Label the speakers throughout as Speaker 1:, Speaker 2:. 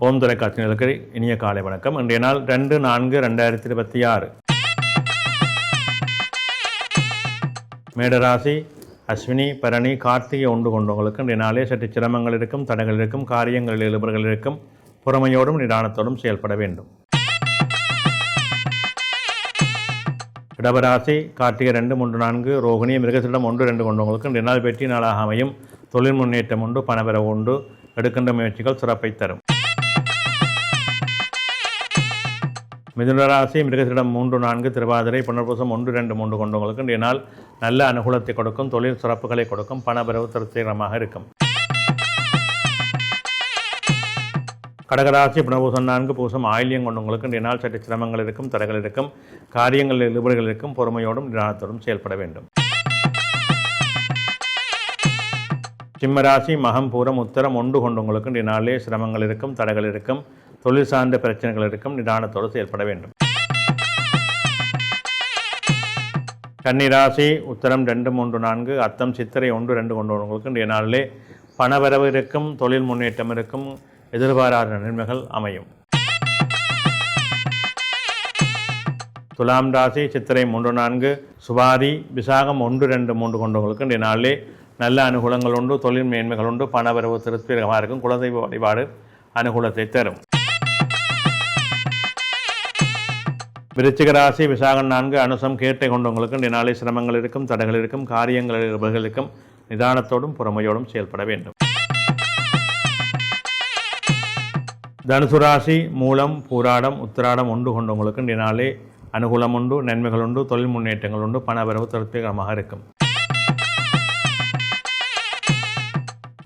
Speaker 1: ஓம் தொலைக்காட்சிகளுக்கு இனிய காலை வணக்கம். இன்றைய நாள் 2/4/2026. மேடராசி அஸ்வினி பரணி கார்த்திகை ஒன்று கொண்டவங்களுக்கு இன்றைய நாளே சற்று சிரமங்கள் இருக்கும், தடைகள் இருக்கும், காரியங்களில் இழுபறுகள் இருக்கும். பொறுமையோடும் நிதானத்தோடும் செயல்பட வேண்டும். இடவராசி கார்த்திகை 2, 3, 4 ரோகிணி மிருகசிடம் 1, 2 கொண்டவங்களுக்கு இன்றைய நாள் வெற்றி நாளாக அமையும். தொழில் முன்னேற்றம் உண்டு, பணவரவு உண்டு, எடுக்கின்ற முயற்சிகள் சிறப்பை தரும். மிதுனராசி மிருகசிடம் 3, 4 திருவாதிரை புனர்பூசம் 1, 2, 3 கொண்டவங்களுக்கு இன்றைய நாள் நல்ல அனுகூலத்தை கொடுக்கும், தொழில் சிறப்புகளை கொடுக்கும், பணவரவு திருப்திகரமாக இருக்கும். கடகராசி புனர்பூசம் 4 பூசம் ஆயில்யம் கொண்டவங்களுக்கு இன்றைய நாள் சற்று சிரமங்கள் இருக்கும், தடைகள் இருக்கும், காரியங்களில் இழுபறுகள் இருக்கும். பொறுமையோடும் நிதானத்தோடும் செயல்பட வேண்டும். சிம்மராசி மகம் பூரம் உத்தரம் 1 கொண்டவங்களுக்கு இன்றைய நாளிலே சிரமங்கள் இருக்கும், தடைகள் இருக்கும், தொழில் சார்ந்த பிரச்சனைகள் இருக்கும். நிதானத்தோடு செயல்பட வேண்டும். கன்னிராசி உத்தரம் 2, 3, 4 அத்தம் சித்திரை 1, 2 கொண்டவங்களுக்கு இன்றைய நாளிலே பணவரவு இருக்கும், தொழில் முன்னேற்றம் இருக்கும், எதிர்பாராத நன்மைகள் அமையும். துலாம் ராசி சித்திரை 3, 4 சுவாதி விசாகம் 1, 2, 3 கொண்டவங்களுக்கு இன்றைய நாளிலே நல்ல அனுகூலங்கள் உண்டு, தொழில் மேன்மைகள் உண்டு, பணவரவு திருப்திகரமாக இருக்கும். குலதெய்வ வழிபாடு அனுகூலத்தை தரும். விருச்சிக ராசி விசாகம் 4 அனுசம் கேட்டை கொண்டவங்களுக்கு இன்றைய நாளை சிரமங்கள் இருக்கும், தடைகள் இருக்கும், காரியங்களில் இழுபறுகள் இருக்கும். நிதானத்தோடும் பொறுமையோடும் செயல்பட வேண்டும். தனுசு ராசி மூலம் பூராடம் உத்திராடம் 1 கொண்டவங்களுக்கு இன்றைய நாளே அனுகூலம் உண்டு, நன்மைகள் உண்டு, தொழில் முன்னேற்றங்கள் உண்டு, பணவரவு திருப்திகரமாக இருக்கும்.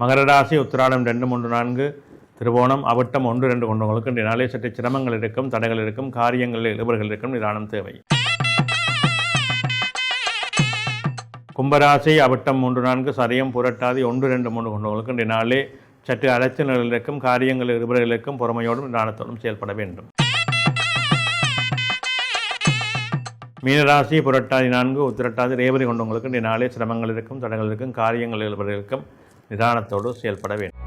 Speaker 1: மகர ராசி உத்திராடம் 2, 3, 4 திருவோணம் அவிட்டம் 1, 2 கொண்டவங்களுக்கு இன்றைய நாளே சற்று சிரமங்கள் இருக்கும், தடைகள் இருக்கும், காரியங்களில் இழுபறுகள் இருக்கும். நிதானம் தேவை. கும்பராசி அவிட்டம் 3, 4 சதயம் புரட்டாதி 1, 2, 3 கொண்டவங்களுக்கு இன்றைய நாளே சற்று அலைச்சல்கள் இருக்கும், காரியங்களில் இழுபறுகள் இருக்கும். பொறுமையோடும் நிதானத்தோடும் செயல்பட வேண்டும். மீனராசி புரட்டாதி 4 உத்திரட்டாதி ரேவதி கொண்டவங்களுக்கு இன்றைய நாளே சிரமங்கள் இருக்கும், தடைகள் இருக்கும், காரியங்களில் இழுபறுகள் இருக்கும். நிதானத்தோடு செயல்பட வேண்டும்.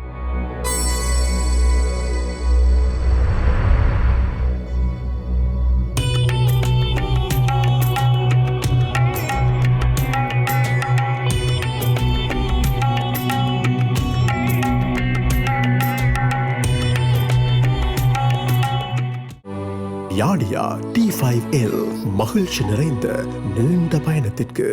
Speaker 2: யாடியா T5L மகிழ்ச்சி நிறைந்த நீண்ட பயணத்திற்கு